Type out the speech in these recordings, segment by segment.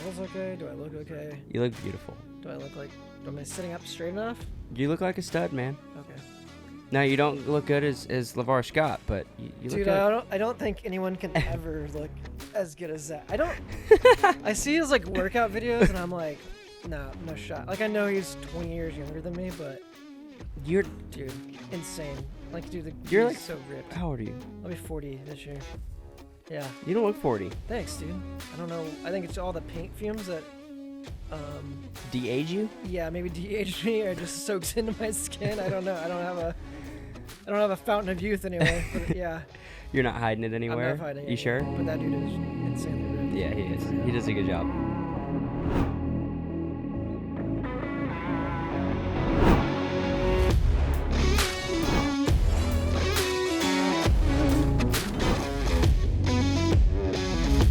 levels okay? Do I look okay? You look beautiful. Do I look like... Am I sitting up straight enough? You look like a stud, man. Okay. Now, you don't look good as LeVar Scott, but you look Dude, good. I don't think anyone can ever look as good as that. I see his, like, workout videos, and I'm like, no shot. Like, I know he's 20 years younger than me, but... Dude, insane. Like, dude, you're he's like... so ripped. How old are you? I'll be 40 this year. Yeah. You don't look 40. Thanks, dude. I don't know. I think it's all the paint fumes that... De-age you? Yeah, maybe de-aged me or just soaks into my skin. I don't know. I don't have a fountain of youth anyway. But yeah. You're not hiding it anywhere? I'm not hiding it. You sure? But that dude is insanely ripped. Yeah, he is. He does a good job.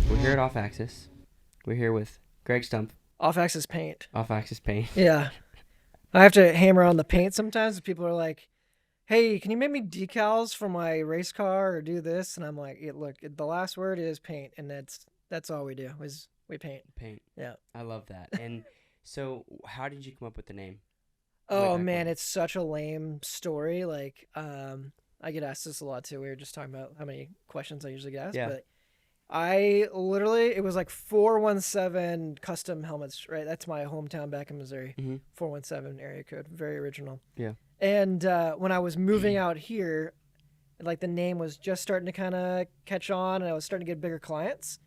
We're here at Offaxis. We're here with Greg Stumpff. Offaxis paint. Offaxis paint. Yeah. I have to hammer on the paint sometimes. People are like, hey, can you make me decals for my race car or do this? And I'm like, yeah, look, the last word is paint, and that's all we do is we paint. Paint. Yeah. I love that. And so how did you come up with the name? Oh, man, it's such a lame story. Like, I get asked this a lot, too. We were just talking about how many questions I usually get asked. Yeah. But it was like 417 custom helmets, right? That's my hometown back in Missouri. 417 area code. Very original. Yeah. And when I was moving out here, like the name was just starting to kind of catch on, and I was starting to get bigger clients.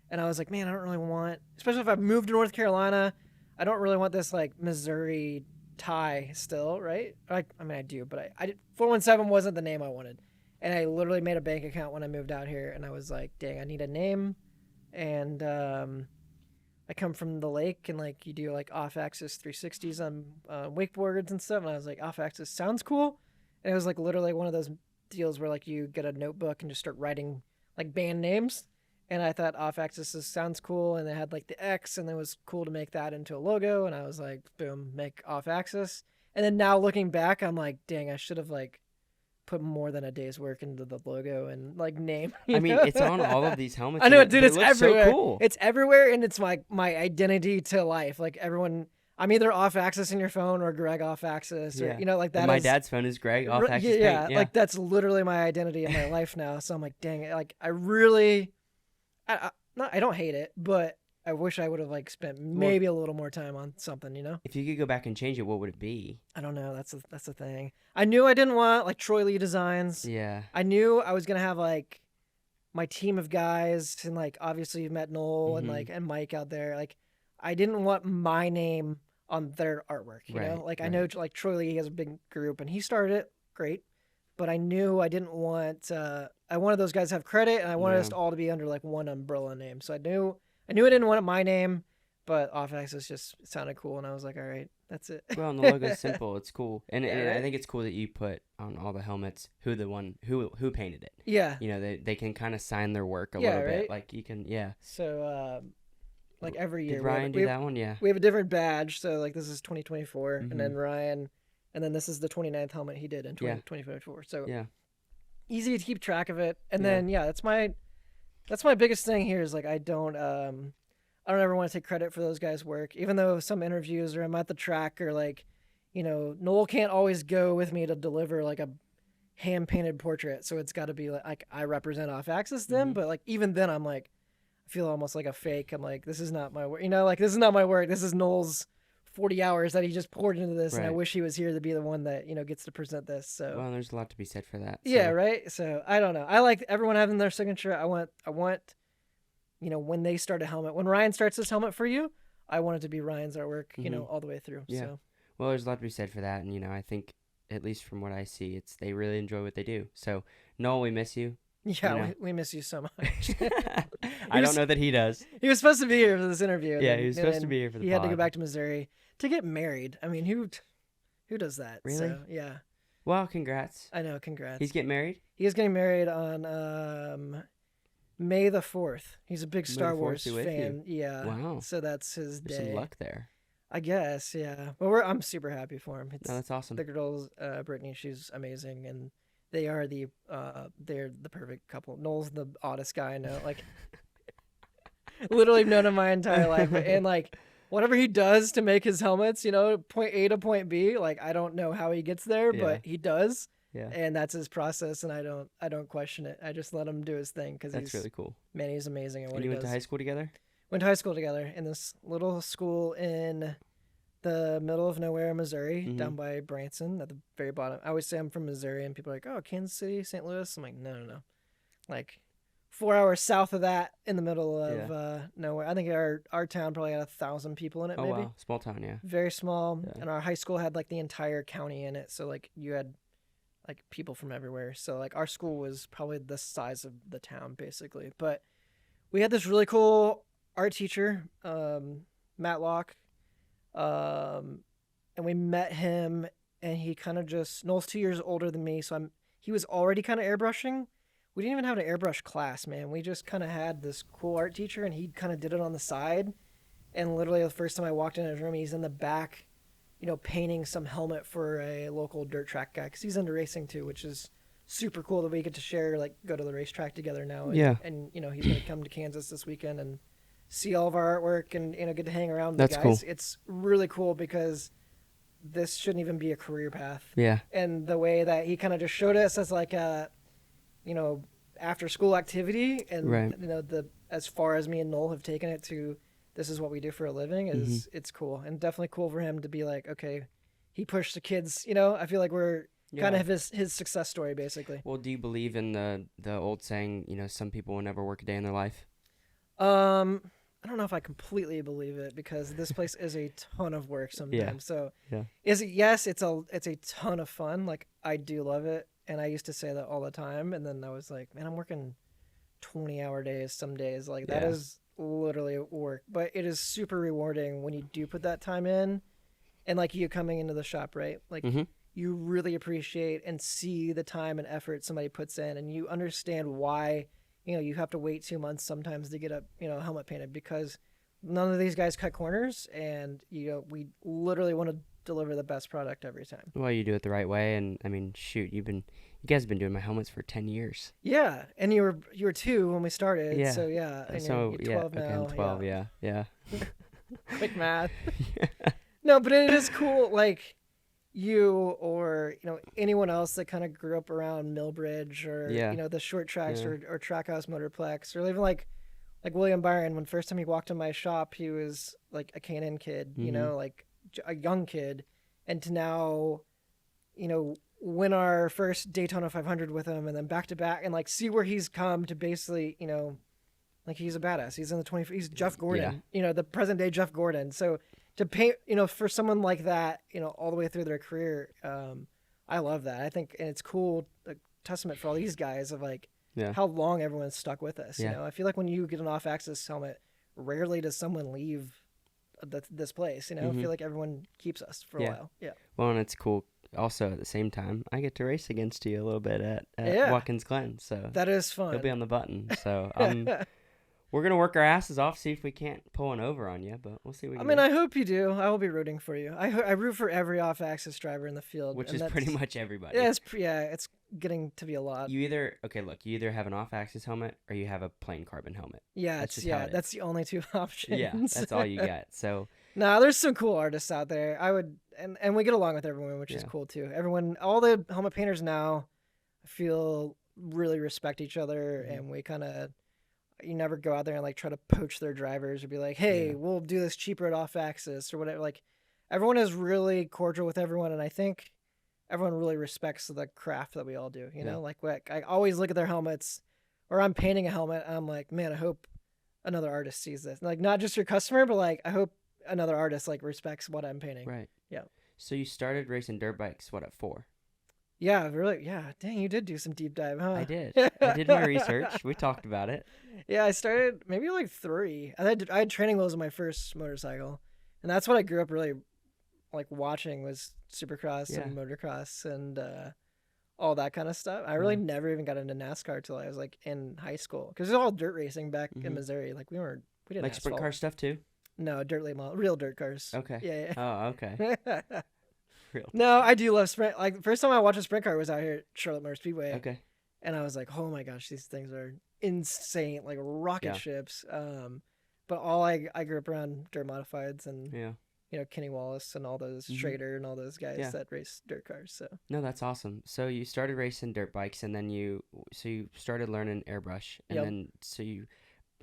And I was like, man, I don't really want, especially if I moved to North Carolina, I don't really want this like Missouri tie still, right? I mean, I do, but I 417 wasn't the name I wanted. And I literally made a bank account when I moved out here, and I was like, dang, I need a name. And I come from the lake, and like you do like off-axis 360s on wakeboards and stuff. And I was like, off-axis sounds cool. And it was like literally one of those deals where like you get a notebook and just start writing like band names. And I thought off-axis sounds cool, and they had like the X, and it was cool to make that into a logo. And I was like, boom, make off-axis. And then now looking back, I'm like, dang, I should have like put more than a day's work into the logo and like name. I mean, it's on all of these helmets. I know, dude. It's looks everywhere. So cool. It's everywhere, and it's my identity to life. Like everyone, I'm either off-axis in your phone or Greg off-axis, or like that. And my dad's phone is Greg off-axis. Yeah, like that's literally my identity in my life now. So I'm like, dang it. Like I really, I don't hate it, but I wish I would have like spent maybe a little more time on something, If you could go back and change it, what would it be? I don't know. That's the thing. I knew I didn't want like Troy Lee designs. Yeah. I knew I was gonna have like my team of guys, and like obviously you've met Noel and Mike out there. Like I didn't want my name on their artwork. You know, like I know like Troy Lee has a big group and he started it, great. But I knew I didn't want. I wanted those guys to have credit, and I wanted us all to be under like one umbrella name. So I knew I didn't want my name, but Offaxis just sounded cool, and I was like, all right, that's it. Well, and the logo's simple. It's cool, and right? I think it's cool that you put on all the helmets who painted it. Yeah. They can kind of sign their work a little bit. Right? Like you can, So, like every year. Did Ryan do that one? Yeah. We have a different badge. So like this is 2024, and then Ryan, and then this is the 29th helmet he did in 2024. So easy to keep track of it. And then that's my biggest thing here is like I don't ever want to take credit for those guys' work, even though some interviews or I'm at the track or like, Noel can't always go with me to deliver like a hand painted portrait. So it's got to be like I represent Offaxis then, but like even then I'm like, I feel almost like a fake. I'm like, this is not my work. Like this is not my work. This is Noel's 40 hours that he just poured into this, and I wish he was here to be the one that gets to present this. So well, there's a lot to be said for that. Yeah, right. So I don't know. I like everyone having their signature. I want when they start a helmet, when Ryan starts this helmet for you, I want it to be Ryan's artwork, all the way through. Yeah. So. Well, there's a lot to be said for that, and I think at least from what I see, they really enjoy what they do. So Noel, we miss you. Yeah, we miss you so much. I don't know that he does. He was supposed to be here for this interview. Yeah, he was supposed to be here for the pod. He had to go back to Missouri to get married. I mean, who does that? Really? So, yeah. Well, congrats. I know, congrats. He's getting married? He is getting married on May the 4th. He's a big Star Wars fan. Yeah. Wow. So that's his day. There's some luck there. I guess, yeah. But I'm super happy for him. No, that's awesome. The girls, Brittany, she's amazing, and they're the perfect couple. Noel's the oddest guy I know. Like, Literally known him my entire life. And like whatever he does to make his helmets, point A to point B, like I don't know how he gets there, Yeah. but he does. Yeah. And that's his process, and I don't question it. I just let him do his thing because That's really cool. he's amazing at what And he you went does. to high school together? Went to high school together in this little school in the middle of nowhere, Missouri, Mhm. down by Branson at the very bottom. I always say I'm from Missouri, and people are like, "Oh, Kansas City, St. Louis." I'm like, no, like 4 hours south of that, in the middle of nowhere. I think our town probably had 1,000 people in it, Oh maybe. wow, small town, yeah. Very small, Yeah. and our high school had like the entire county in it, so like you had like people from everywhere. So like our school was probably the size of the town basically. But we had this really cool art teacher, Matt Locke, and we met him, and he kind of just Noel's 2 years older than me, so he was already kind of airbrushing. We didn't even have an airbrush class, man. We just kind of had this cool art teacher, and he kind of did it on the side. And literally the first time I walked in his room, he's in the back, painting some helmet for a local dirt track guy, because he's into racing too, which is super cool that we get to share, like go to the racetrack together now. And, Yeah. And he's gonna come to Kansas this weekend and see all of our artwork and get to hang around with That's the guys. cool. It's really cool because this shouldn't even be a career path. Yeah. And the way that he kind of just showed us as like a, after school activity, and Right. as far as me and Noel have taken it to, this is what we do for a living, is it's cool, and definitely cool for him to be like, okay, he pushed the kids. I feel like we're kind of his success story basically. Well, do you believe in the old saying, some people will never work a day in their life? I don't know if I completely believe it, because this place is a ton of work sometimes. Yeah. So Yeah. is it? Yes, it's a ton of fun. Like I do love it, and I used to say that all the time, and then I was like, man, I'm working 20-hour days some days. Like that Yeah. is literally work, but it is super rewarding when you do put that time in, and like you coming into the shop, right? Like Mhm. you really appreciate and see the time and effort somebody puts in, and you understand why you have to wait 2 months sometimes to get a helmet painted, because none of these guys cut corners, and we literally want to deliver the best product every time. Well, you do it the right way, and I mean, shoot, you guys have been doing my helmets for 10 years. Yeah, and you were 2 when we started. Yeah. So yeah, and So you're yeah, 12 okay, now. I'm 12. Yeah. Quick math. No, but it is cool. Like you, or anyone else that kind of grew up around Millbridge, or Yeah. the short tracks, Yeah. or Trackhouse Motorplex, or even like William Byron. When first time he walked in my shop, he was like a Canon kid, Mhm. like a young kid, and to now, win our first Daytona 500 with him, and then back to back, and like see where he's come to basically, like he's a badass. He's in the 20. He's Jeff Gordon, the present day Jeff Gordon. So to paint, for someone like that, all the way through their career, I love that. I think, and it's cool, a testament for all these guys of like Yeah. how long everyone's stuck with us. Yeah. I feel like when you get an Offaxis helmet, rarely does someone leave this place. I feel like everyone keeps us for a Yeah. while. Yeah. Well, and it's cool. Also, at the same time, I get to race against you a little bit at Yeah. Watkins Glen, so That is fun. you'll be on the button. So we're gonna work our asses off, see if we can't pull one over on you, but we'll see. What we I can mean, do. I hope you do. I will be rooting for you. I root for every off-axis driver in the field, Which and is that's pretty much everybody. Yeah, it's getting to be a lot. You either have an off-axis helmet or you have a plain carbon helmet. Yeah, That's just how it is. that's the only two options. Yeah, that's all you got. So No, there's some cool artists out there. I would, and we get along with everyone, which is Yeah. cool too. Everyone, all the helmet painters now, I feel really respect each other, Mhm. and we kind of, you never go out there and like try to poach their drivers or be like, hey, Yeah. we'll do this cheaper at Offaxis or whatever. Like, everyone is really cordial with everyone, and I think everyone really respects the craft that we all do. Yeah. Like I always look at their helmets, or I'm painting a helmet, and I'm like, man, I hope another artist sees this. Like, not just your customer, but like, I hope another artist like respects what I'm painting. right. Yeah. So you started racing dirt bikes at 4? Yeah, really. Yeah, dang, you did do some deep dive, huh? I did. I did my research. We talked about it. Yeah, I started maybe like 3. I had training wheels on my first motorcycle, and that's what I grew up really like watching, was Supercross Yeah. and motocross and all that kind of stuff. I really Yeah. never even got into NASCAR till I was like in high school, because it was all dirt racing back in Mhm. Missouri. Like we didn't Like sprint asphalt. car stuff too? No, real dirt cars. Okay. Yeah. Oh, okay. Yeah. Real. No, I do love sprint. Like the first time I watched a sprint car was out here at Charlotte Motor Speedway. Okay. And I was like, oh my gosh, these things are insane, like rocket Yeah. ships. But I grew up around dirt modifieds and Yeah. Kenny Wallace and all those Hmm. Schrader and all those guys Yeah. that race dirt cars. So No, that's awesome. So you started racing dirt bikes, and then you started learning airbrush, and yep. then so you,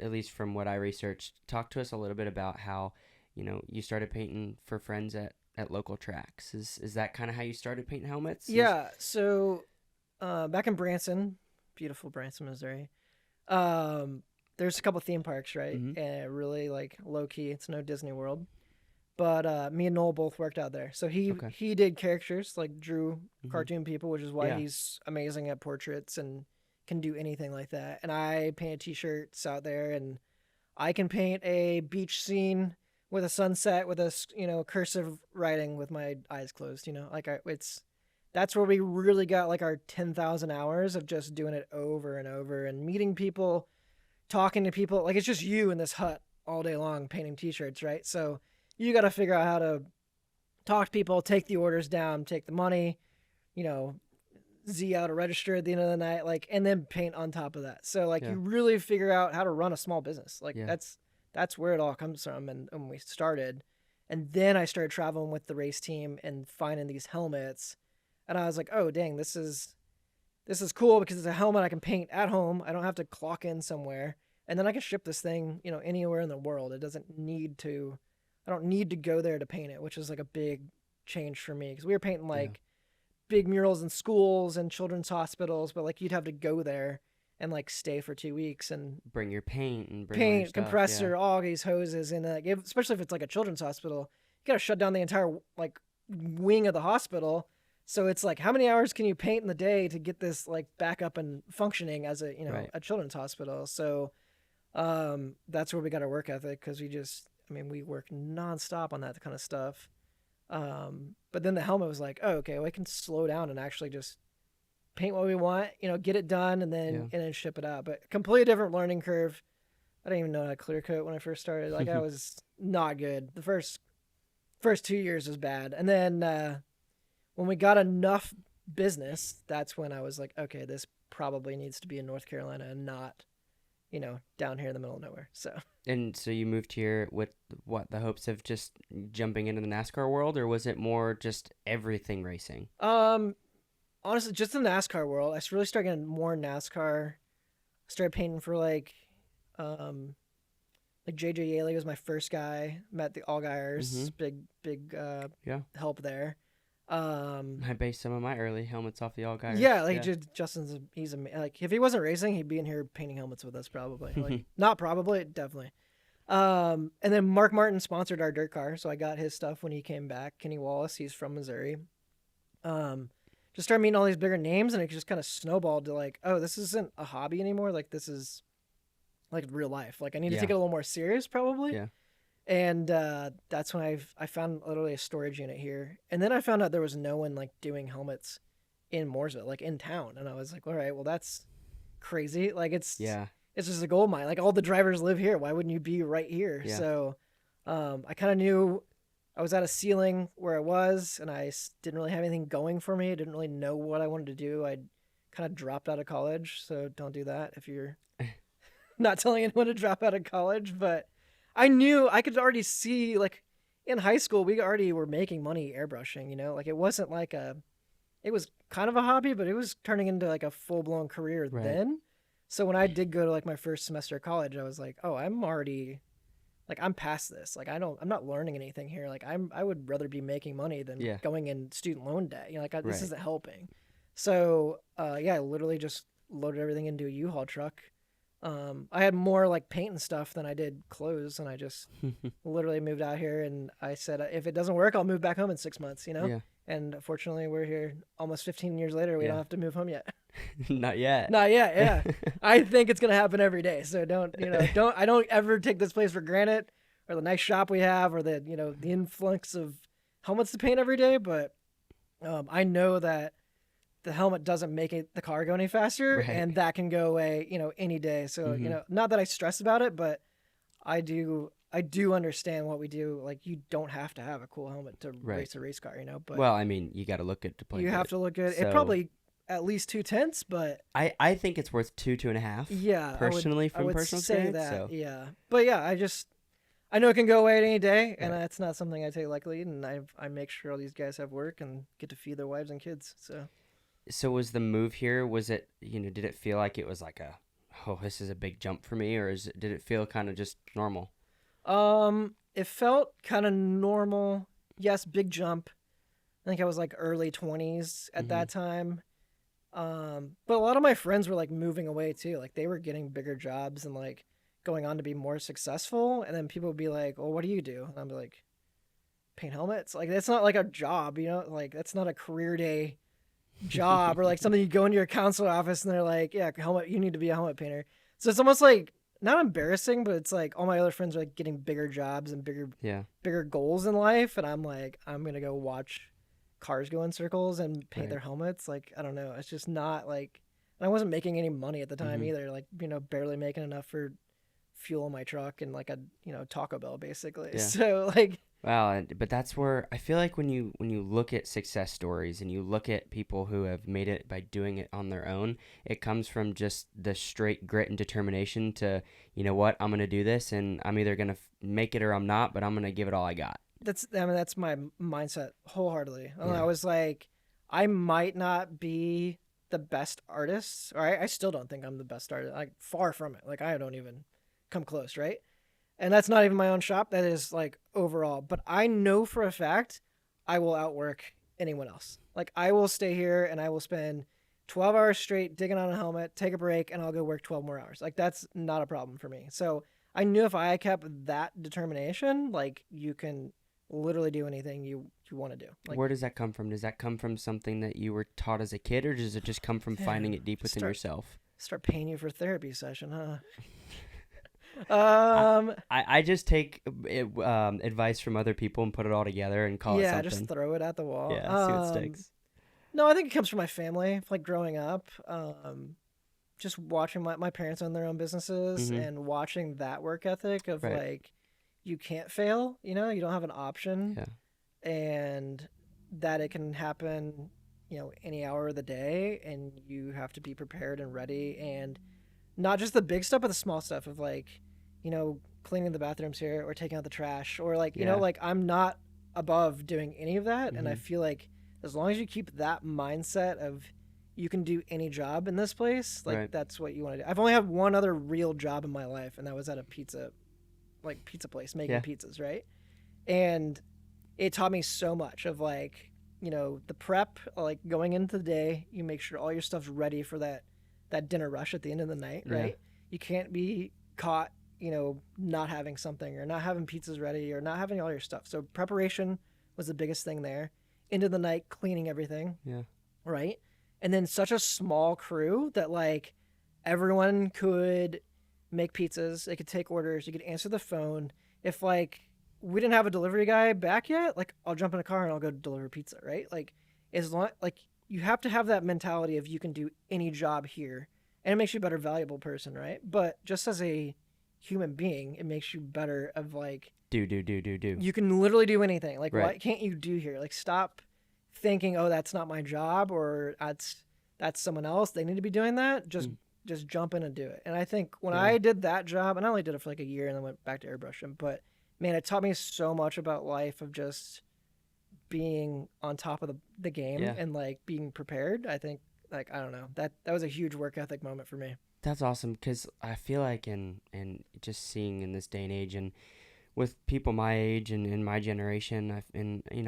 at least from what I researched, talk to us a little bit about how, you started painting for friends at local tracks. Is that kind of how you started painting helmets? Yeah. So back in Branson, beautiful Branson, Missouri. There's a couple theme parks, right? Mm-hmm. And really like low key. It's no Disney World. But me and Noel both worked out there. So Okay. he did caricatures, like drew Mm-hmm. cartoon people, which is why Yeah. he's amazing at portraits and can do anything like that. And I painted t-shirts out there, and I can paint a beach scene with a sunset with a cursive writing with my eyes closed. It's that's where we really got like our 10,000 hours of just doing it over and over and meeting people, talking to people. Like it's just you in this hut all day long painting t-shirts, right? So you got to figure out how to talk to people, take the orders down, take the money, you know, Z out a register at the end of the night, like, and then paint on top of that. So like Yeah. you really figure out how to run a small business. Like Yeah. that's where it all comes from. And when we started, and then I started traveling with the race team and finding these helmets, and I was like, oh dang, this is cool because it's a helmet I can paint at home. I don't have to clock in somewhere, and then I can ship this thing, anywhere in the world. It doesn't need to. I don't need to go there to paint it, which is like a big change for me because we were painting like big murals in schools and children's hospitals, but like you'd have to go there and like stay for 2 weeks and Bring your paint and bring all your paint, stuff. compressor, all these hoses, and especially if it's like a children's hospital, you gotta shut down the entire like wing of the hospital. So it's like, how many hours can you paint in the day to get this like back up and functioning as a Right. a children's hospital? So that's where we got our work ethic because we work nonstop on that kind of stuff. But then the helmet was like, oh, okay, well, I can slow down and actually just paint what we want, get it done, and then ship it out. But completely different learning curve. I didn't even know how to clear coat when I first started. Like I was not good. The first 2 years was bad, and then when we got enough business, that's when I was like, okay, this probably needs to be in North Carolina and not, down here in the middle of nowhere. So. And so you moved here with what, the hopes of just jumping into the NASCAR world, or was it more just everything racing? Honestly, just the NASCAR world. I really started getting more NASCAR. Started painting for like JJ Yaley was my first guy. Met the Allgaiers, big help there. I based some of my early helmets off the Allgaiers. Yeah, like Justin's he's like if he wasn't racing, he'd be in here painting helmets with us probably. Like not probably, definitely. And then Mark Martin sponsored our dirt car, so I got his stuff when he came back. Kenny Wallace, he's from Missouri. Just started meeting all these bigger names, and it just kind of snowballed to like, oh, this isn't a hobby anymore. Like this is like real life. Like I need to take it a little more serious, probably. Yeah. And that's when I found literally a storage unit here, and then I found out there was no one like doing helmets in Mooresville, like in town, and I was like, all right, well that's crazy. Like it's just a gold mine. Like all the drivers live here. Why wouldn't you be right here? Yeah. So I kind of knew I was at a ceiling where I was, and I didn't really have anything going for me. I didn't really know what I wanted to do. I kind of dropped out of college, so don't do that if you're not telling anyone to drop out of college. But I knew I could already see, like, in high school, we already were making money airbrushing, Like, it wasn't like it was kind of a hobby, but it was turning into, like, a full-blown career then. So when I did go to, like, my first semester of college, I was like, oh, I'm already... Like, I'm past this. Like, I'm not learning anything here. Like, I would rather be making money than going in student loan debt. This isn't helping. So, I literally just loaded everything into a U-Haul truck. I had more, like, paint and stuff than I did clothes, and I just literally moved out here, and I said, if it doesn't work, I'll move back home in 6 months, Yeah. And fortunately, we're here almost 15 years later. We don't have to move home yet. Not yet. Not yet, yeah. I think it's gonna happen every day. So I don't ever take this place for granted, or the nice shop we have, or the the influx of helmets to paint every day. But I know that the helmet doesn't make the car go any faster, and that can go away any day. So not that I stress about it, but I do understand what we do. Like, you don't have to have a cool helmet to race a race car, But well, I mean, you got to look good to play. You have to look good. So, it probably at least 2/10, but I think it's worth 2.5. Yeah, personally, I would personal say experience. that. So. Yeah, but yeah, I know it can go away at any day, and Right. that's not something I take lightly. And I make sure all these guys have work and get to feed their wives and kids. So, So was the move here, was it, did it feel like it was like oh, this is a big jump for me, or did it feel kind of just normal? it felt kind of normal. Yes, big jump. I think I was like early 20s at Mm-hmm. that time. But a lot of my friends were like moving away too. Like they were getting bigger jobs and like going on to be more successful. And then people would be like, "Well, what do you do?" And I'm like, "Paint helmets." Like that's not like a job, you know? Like that's not a career day job or like something you go into your counselor office and they're like, "Yeah, helmet. You need to be a helmet painter." So it's almost like not embarrassing, but it's like all my other friends are like getting bigger jobs and Yeah. bigger goals in life, and I'm like, I'm gonna go watch cars go in circles and paint Right. their helmets. Like, I don't know. It's just not like, and I wasn't making any money at the time Mm-hmm. either. Like, barely making enough for fuel in my truck and like a Taco Bell basically. Yeah. So like, Wow, but that's where I feel like when you look at success stories and you look at people who have made it by doing it on their own, it comes from just the straight grit and determination to, you know what, I'm gonna do this, and I'm either gonna make it or I'm not, but I'm gonna give it all I got. that's my mindset wholeheartedly. And I Yeah. was like, I might not be the best artist, or I still don't think I'm the best artist. Like far from it. Like I don't even come close, right? And that's not even my own shop. That is like overall. But I know for a fact I will outwork anyone else. Like I will stay here and I will spend 12 hours straight digging on a helmet, take a break, and I'll go work 12 more hours. Like that's not a problem for me. So I knew if I kept that determination, like you can literally do anything you want to do. Like Where does that come from? Does that come from something that you were taught as a kid, or does it just come from finding man, it deep within start yourself? start paying you for therapy session, huh? I, Um, I just take advice from other people and put it all together and call it yeah, just something. throw it at the wall. Yeah, see what sticks. No, I think it comes from my family. Like growing up, just watching my parents own their own businesses Mm-hmm. and watching that work ethic of Right. like, you can't fail, you don't have an option, Yeah. and that it can happen, any hour of the day, and you have to be prepared and ready, and not just the big stuff, but the small stuff of like, cleaning the bathrooms here or taking out the trash or like, Yeah. like I'm not above doing any of that. And I Mm-hmm. feel like as long as you keep that mindset of you can do any job in this place, like Right. that's what you want to do. I've only had one other real job in my life, and that was at a pizza place making Yeah. pizzas, right? And it taught me so much of like, the prep, like going into the day, you make sure all your stuff's ready for that dinner rush at the end of the night, Yeah. right? You can't be caught, not having something or not having pizzas ready or not having all your stuff. So preparation was the biggest thing there. Into the night, cleaning everything, Yeah. right? And then such a small crew that like everyone could make pizzas, they could take orders, you could answer the phone. If like we didn't have a delivery guy back yet, like I'll jump in a car and I'll go deliver pizza, right? Like as long like you have to have that mentality of you can do any job here, and it makes you a better valuable person, right? But just as a human being, it makes you better of like Do. you can literally do anything. Like Right. what can't you do here? Like stop thinking, oh, that's not my job or that's someone else. They need to be doing that. Mm. Just jump in and do it. And I think when Yeah. I did that job, and I only did it for like a year and then went back to airbrushing, but man, it taught me so much about life of just being on top of the game Yeah. and like being prepared. I think like I don't know, that was a huge work ethic moment for me. That's awesome because I feel like in just seeing in this day and age and with people my age and in my generation,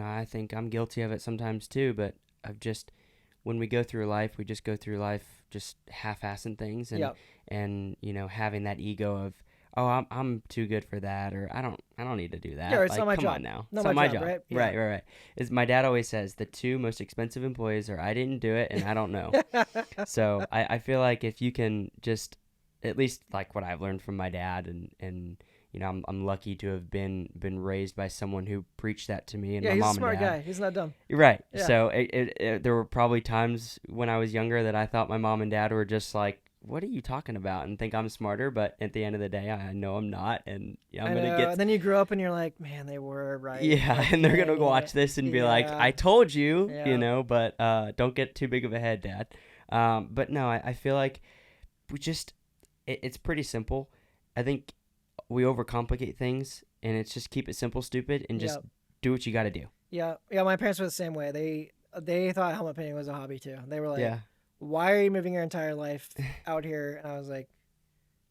I think I'm guilty of it sometimes too. But I've just when we go through life, we just go through life just half-assing things Yep. and having that ego of, oh, I'm too good for that, or I don't need to do that. Yeah, it's Like, not my come job. on now, Not it's my not my job, job. right? Yeah. Right. Is my dad always says the two most expensive employees are I didn't do it and I don't know. So I feel like if you can just at least like what I've learned from my dad and I'm lucky to have been raised by someone who preached that to me and Yeah, my he's a mom and smart dad. guy. He's not dumb. You're right. Yeah. So there were probably times when I was younger that I thought my mom and dad were just like, what are you talking about? And think I'm smarter. But at the end of the day, I know I'm not. And I'm I going to know. get, And then you grow up and you're like, man, they were right. yeah. Like, And they're going to dang watch it. this and be like, Yeah. I told you, Yeah. but don't get too big of a head, Dad. But no, I feel like we just, it's pretty simple. I think we overcomplicate things, and it's just keep it simple, stupid, and just Yep. do what you got to do. Yeah. Yeah. My parents were the same way. They thought helmet painting was a hobby too. They were like, Yeah. "Why are you moving your entire life out here?" And I was like,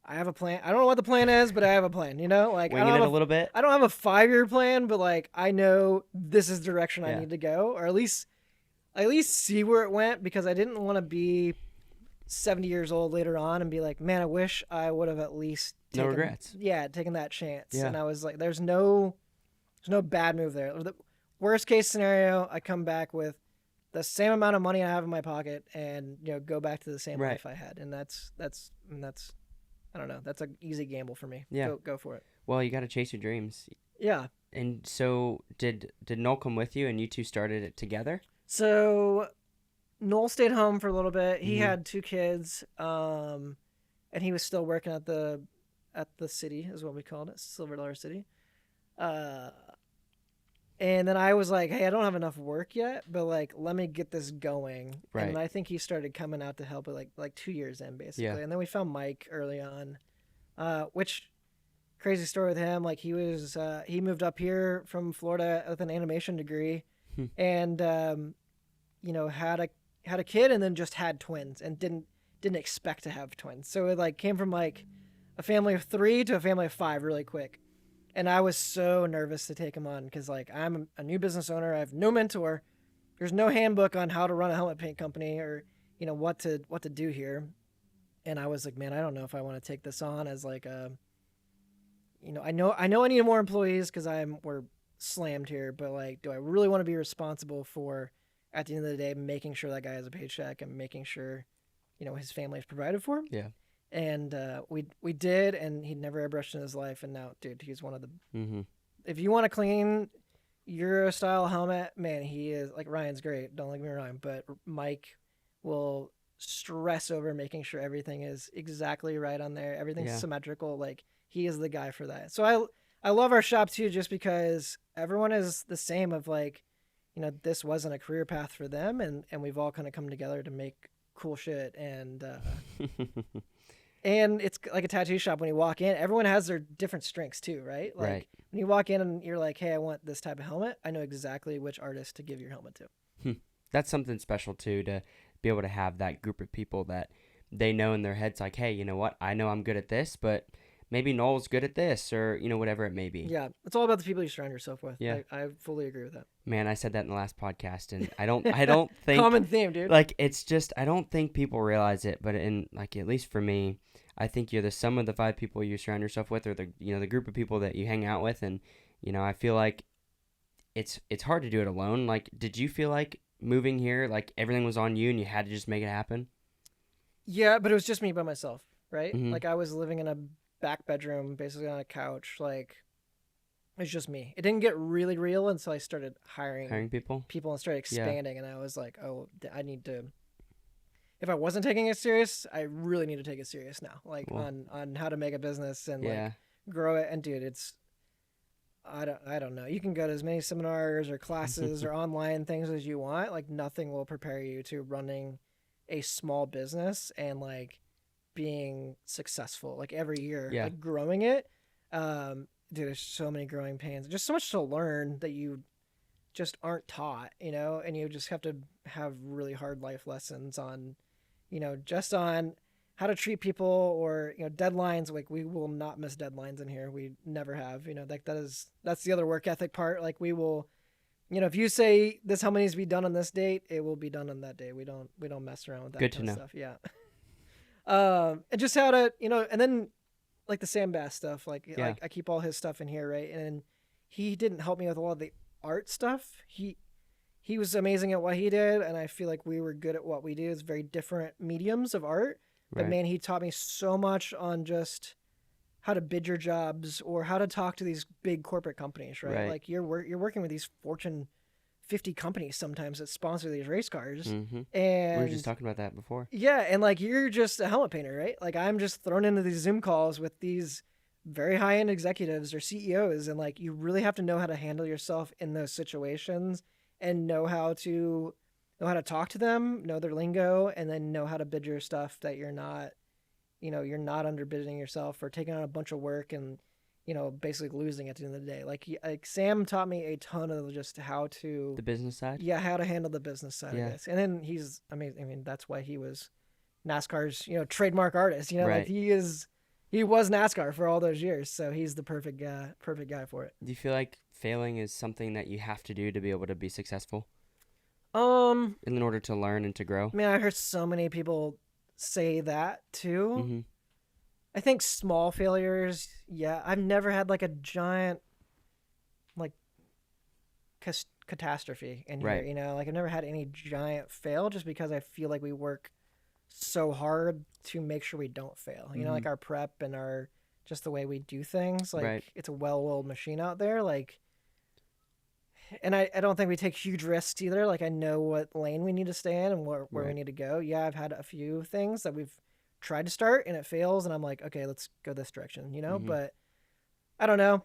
"I have a plan. I don't know what the plan is, but I have a plan. You know, like Winging it a little bit. I don't have a 5-year plan, but like I know this is the direction I Yeah. need to go, or at least see where it went, because I didn't want to be 70 years old later on and be like, man, I wish I would have at least No regrets. Yeah, taken that chance. Yeah. And I was like, there's no bad move there. The worst case scenario, I come back with the same amount of money I have in my pocket and, you know, go back to the same Right. life I had. And that's I don't know. That's an easy gamble for me. Yeah. Go for it. Well, you got to chase your dreams. Yeah. And so did Noel come with you, and you two started it together? So Noel stayed home for a little bit. He Mhm. had 2 kids, and he was still working at the city, is what we called it, Silver Dollar City. And then I was like, hey, I don't have enough work yet, but like, let me get this going. Right. And I think he started coming out to help it like 2 years in, basically. Yeah. And then we found Mike early on, which crazy story with him. Like he moved up here from Florida with an animation degree, and you know, had a kid and then just had twins and didn't expect to have twins. So it like came from like a family of 3 to a family of 5 really quick. And I was so nervous to take him on because like I'm a new business owner. I have no mentor. There's no handbook on how to run a helmet paint company or, you know, what to do here. And I was like, man, I don't know if I want to take this on as like a, you know, I know I need more employees because we're slammed here, but like, do I really want to be responsible for, at the end of the day, making sure that guy has a paycheck and making sure, you know, his family is provided for him? Yeah. And we did, and he'd never airbrushed in his life, and now, dude, he's one of the. Mm-hmm. If you want a clean Euro style helmet, man, he is like Ryan's great. Don't get me wrong, but Mike will stress over making sure everything is exactly right on there, everything's symmetrical. Like he is the guy for that. So I love our shop too, just because everyone is the same. Of like, you know, this wasn't a career path for them, and we've all kind of come together to make cool shit and. And it's like a tattoo shop. When you walk in, everyone has their different strengths too, right? Like Right. when you walk in and you're like, hey, I want this type of helmet, I know exactly which artist to give your helmet to. That's something special too, to be able to have that group of people that they know in their heads, like, hey, you know what? I know I'm good at this, but maybe Noel's good at this, or, you know, whatever it may be. Yeah. It's all about the people you surround yourself with. Yeah. I fully agree with that. Man, I said that in the last podcast, and I don't think Common theme, dude. like it's just I don't think people realize it, but in like at least for me, I think you're the sum of the 5 people you surround yourself with, or the, you know, the group of people that you hang out with, and you know, I feel like it's hard to do it alone. Like, did you feel like moving here, like everything was on you and you had to just make it happen? Yeah, but it was just me by myself, right? Mhm. Like I was living in a back bedroom, basically on a couch. Like it was just me. It didn't get really real until I started hiring people. and started expanding, and I was like, oh, I need to. If I wasn't taking it serious, I really need to take it serious now. Like on how to make a business and like grow it. And dude, it's I don't know. You can go to as many seminars or classes or online things as you want. Like nothing will prepare you to running a small business and like being successful like every year, like growing it. Dude, there's so many growing pains, just so much to learn that you just aren't taught, you know, and you just have to have really hard life lessons on, you know, just on how to treat people or, you know, deadlines. Like we will not miss deadlines in here. We never have, you know, like that's the other work ethic part. Like we will, you know, if you say this helmet needs to be done on this date, it will be done on that day. We don't mess around with that kind of stuff. Yeah. And just how to, you know, and then like the sandbass stuff, like I keep all his stuff in here, right? And he didn't help me with a lot of the art stuff. He was amazing at what he did, and I feel like we were good at what we do. It's very different mediums of art. But man, he taught me so much on just how to bid your jobs or how to talk to these big corporate companies, right? Like you're working with these Fortune 50 companies sometimes that sponsor these race cars. Mm-hmm. And we were just talking about that before. Yeah, and like you're just a helmet painter, right? Like I'm just thrown into these Zoom calls with these very high-end executives or CEOs, and like you really have to know how to handle yourself in those situations and know how to talk to them, know their lingo, and then know how to bid your stuff that you're not, you know, you're not underbidding yourself or taking on a bunch of work and basically losing at the end of the day. Like Sam taught me a ton of just how to, The business side. yeah, how to handle the business side Yeah. of this. And then he's amazing. I mean, that's why he was NASCAR's, trademark artist. Like Right. he was NASCAR for all those years, so he's the perfect guy for it. Do you feel like failing is something that you have to do to be able to be successful Um, in order to learn and to grow? I mean, I heard so many people say that too. Mm-hmm. I think small failures, yeah. I've never had like a giant like catastrophe in here, Right. Like I've never had any giant fail just because I feel like we work so hard to make sure we don't fail. Like our prep and our just the way we do things, like Right. it's a well-oiled machine out there, like. And I don't think we take huge risks either. Like I know what lane we need to stay in and where we Right. need to go. Yeah, I've had a few things that we've tried to start and it fails, and I'm like, okay, let's go this direction, Mm-hmm. But I don't know.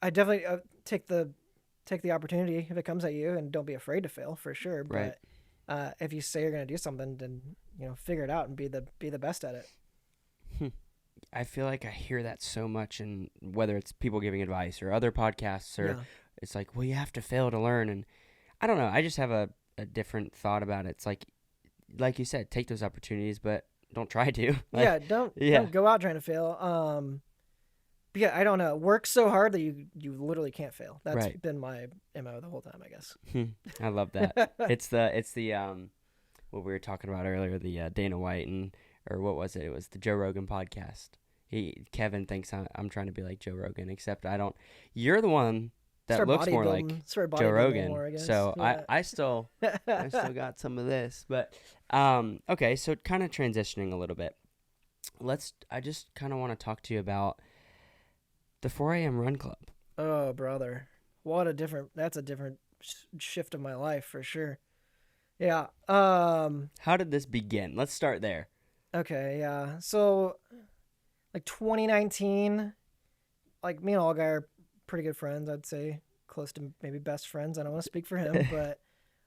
I definitely take the opportunity if it comes at you, and don't be afraid to fail for sure. Right. But if you say you're gonna do something, then figure it out and be the best at it. I feel like I hear that so much, and whether it's people giving advice or other podcasts, or Yeah. it's like, well, you have to fail to learn. And I don't know. I just have a different thought about it. It's like you said, take those opportunities, but don't try to. Yeah, don't go out trying to fail. But yeah, I don't know. Work so hard that you literally can't fail. That's Right. been my MO the whole time, I guess. I love that. It's the what we were talking about earlier, the Dana White or what was it? It was the Joe Rogan podcast. Kevin thinks I'm trying to be like Joe Rogan, except I don't. You're the one that Start looks more like start Joe bodybuilding Rogan. more, I guess. So Yeah. I still got some of this, but okay. So kind of transitioning a little bit. I just kind of want to talk to you about the 4 a.m. Run Club. Oh, brother. That's a different shift of my life for sure. Yeah. How did this begin? Let's start there. Okay, yeah. So like 2019, like me and Olga are pretty good friends, I'd say, close to maybe best friends. I don't want to speak for him, but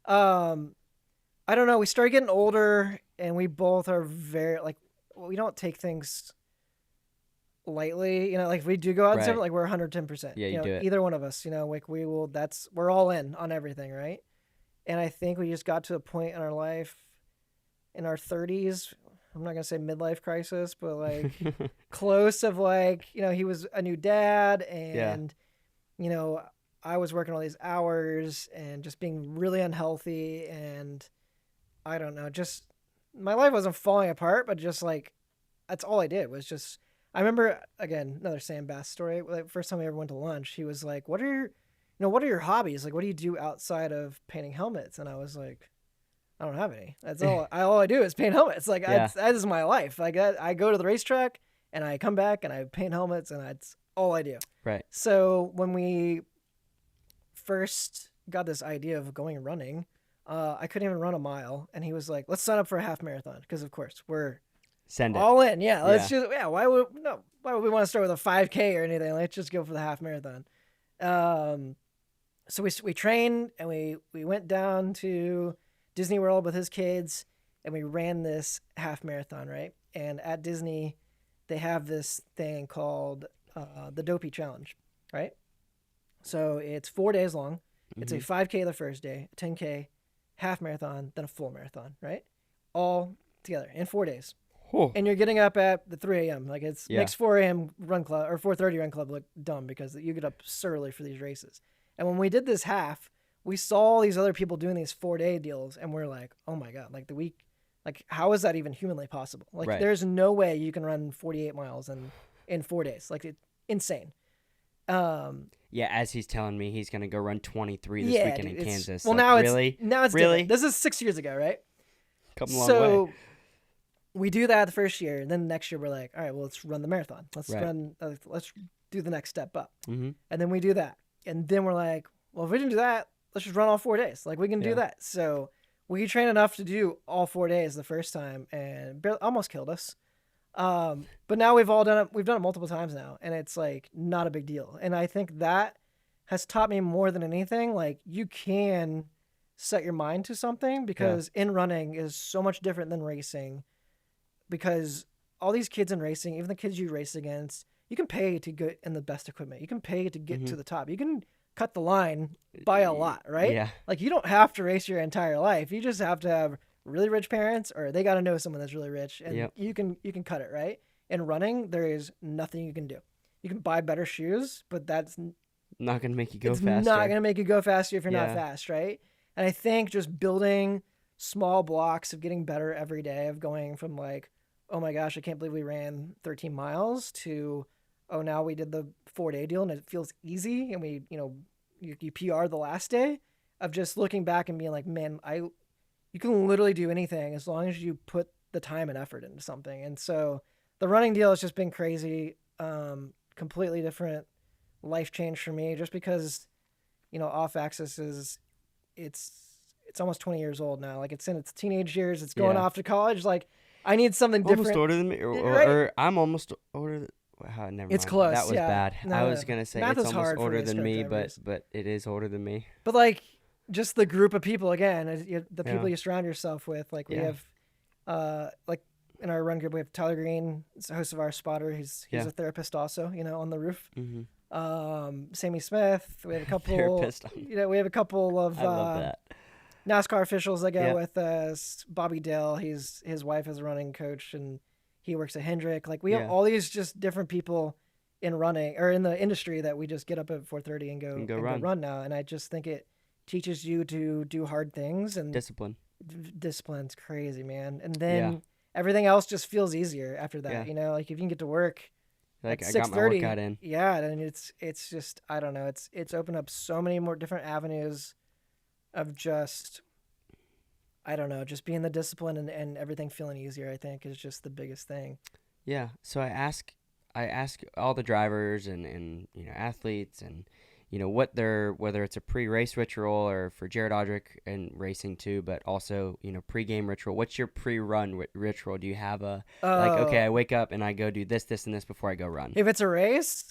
I don't know, we started getting older and we both are very like we don't take things lightly, like if we do go out and Right. something, like we're 110%. Yeah, you do it. Either one of us, like we're all in on everything, right? And I think we just got to a point in our life in our 30s, I'm not going to say midlife crisis, but like close of like, he was a new dad and I was working all these hours and just being really unhealthy, and I don't know, just my life wasn't falling apart, but just like that's all I did was just. I remember, again, another Sam Bass story. Like, first time we ever went to lunch, he was like, what are your hobbies? Like, what do you do outside of painting helmets? And I was like, I don't have any. That's all. All I do is paint helmets. Like, that is my life. Like, I go to the racetrack and I come back and I paint helmets, and that's all I do. Right. So when we first got this idea of going running, I couldn't even run a mile. And he was like, let's sign up for a half marathon. Because, of course, we're Send it. all in. Yeah. Let's just, why would we want to start with a 5K or anything? Let's just go for the half marathon. So we trained and we went down to Disney World with his kids and we ran this half marathon, right? And at Disney, they have this thing called the Dopey Challenge, right? So it's 4 days long. It's a 5K the first day, a 10K, half marathon, then a full marathon, right? All together in 4 days. Oh. And you're getting up at the 3 a.m. Like makes 4 a.m. run club or 4:30 run club look dumb because you get up so early for these races. And when we did this half, we saw all these other people doing these 4-day deals, and we're like, oh my god, like how is that even humanly possible? Like there's no way you can run 48 miles in 4 days. Like it's insane. Yeah, as he's telling me he's gonna go run 23 this weekend in Kansas. Well, like, now it's really different. This is 6 years ago, right? Come a long way. We do that the first year, and then the next year we're like, all right, well, let's run the marathon. Let's do the next step up. Mm-hmm. And then we do that. And then we're like, well, if we didn't do that, let's just run all 4 days. Like we can do that. So we trained enough to do all 4 days the first time, and almost killed us. But now we've done it. We've done it multiple times now, and it's like not a big deal. And I think that has taught me more than anything. Like you can set your mind to something, because in running is so much different than racing. Because all these kids in racing, even the kids you race against, you can pay to get in the best equipment. You can pay to get to Mhm. the top. You can cut the line by a lot, right? Yeah. Like you don't have to race your entire life. You just have to have really rich parents, or they got to know someone that's really rich, and Yep. you can cut it, right? In running, there is nothing you can do. You can buy better shoes, but Not gonna make you go it's not faster. gonna make you go faster if you're not Yeah. fast, right? And I think just building small blocks of getting better every day, of going from like, oh my gosh, I can't believe we ran 13 miles to, oh, now we did the 4-day deal and it feels easy, and we, you PR the last day, of just looking back and being like, man, you can literally do anything as long as you put the time and effort into something. And so the running deal has just been crazy, completely different life change for me, just because, Offaxis it's almost 20 years old now. Like it's in its teenage years. It's going Yeah. off to college. Like I need something Almost different. older than me, Right? or I'm almost older. Never It's mind. close. That was Yeah. bad. No, I no, was no. gonna say Math it's is almost hard for older race than car me, drivers. but it is older than me. But like just the group of people, again, the Yeah. people you surround yourself with. Like we Yeah. have, like in our run group, we have Tyler Green, he's the host of our spotter. He's Yeah. a therapist also, on the roof. Mm-hmm. Sammy Smith. We have a couple. Therapist. We have a couple of I love that. NASCAR officials that go Yeah. with us. Bobby Dale, his wife is a running coach, and he works at Hendrick. Like we have Yeah. all these just different people in running, or in the industry, that we just get up at 4:30 and go run now. And I just think it teaches you to do hard things, and Discipline. discipline's crazy, man. And Yeah. then everything else just feels easier after that. Yeah. Like if you can get to work Like at I got my 6:30, workout in. yeah, and it's just, I don't know. It's opened up so many more different avenues of just, I don't know, just being the discipline, and everything feeling easier, I think, is just the biggest thing. Yeah. So I ask all the drivers and athletes and what their, whether it's a pre-race ritual, or for Jared Odrick and racing too, but also pre-game ritual. What's your pre-run ritual? Do you have a like, okay, I wake up and I go do this, this, and this before I go run? If it's a race,